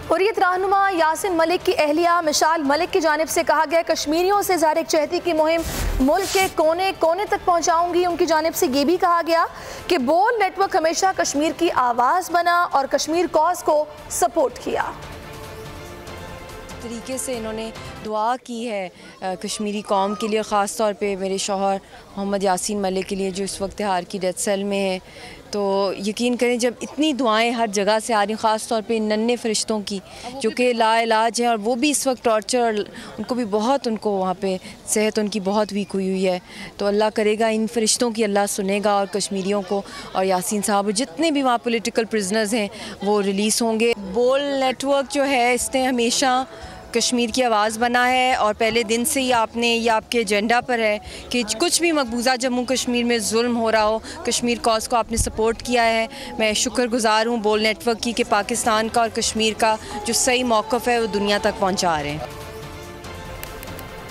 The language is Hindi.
हुर्रियत रहनुमा यासिन मलिक की अहलिया मिशाल मलिक की जानिब से कहा गया कश्मीरियों से ज़ाहिर चहती की मुहिम मुल्क के कोने कोने तक पहुँचाऊँगी। उनकी जानिब से ये भी कहा गया कि बोल नेटवर्क हमेशा कश्मीर की आवाज़ बना और कश्मीर कॉज को सपोर्ट किया। तरीके से इन्होंने दुआ की है कश्मीरी कौम के लिए, ख़ास तौर पे मेरे शौहर मोहम्मद यासीन मलिक के लिए जो इस वक्त तिहाड़ की डेथ सेल में है। तो यकीन करें जब इतनी दुआएं हर जगह से आ रही, ख़ास तौर पे इन नन्हे फ़रिश्तों की जो कि लाइलाज हैं और वो भी इस वक्त टॉर्चर, उनको भी बहुत, उनको वहाँ पे सेहत उनकी बहुत वीक हुई है। तो अल्लाह करेगा इन फ़रिश्तों की अल्लाह सुनेगा और कश्मीरियों को और यासीन साहब जितने भी वहाँ पॉलिटिकल प्रिजनर्स हैं वो रिलीज़ होंगे। बोल नेटवर्क जो है इसने हमेशा कश्मीर की आवाज़ बना है और पहले दिन से ही आपने ये आपके एजेंडा पर है कि कुछ भी मकबूजा जम्मू कश्मीर में जुल्म हो रहा हो, कश्मीर कॉज को आपने सपोर्ट किया है। मैं शुक्रगुज़ार हूँ बोल नेटवर्क की कि पाकिस्तान का और कश्मीर का जो सही मौक़िफ़ है वो दुनिया तक पहुँचा रहे हैं।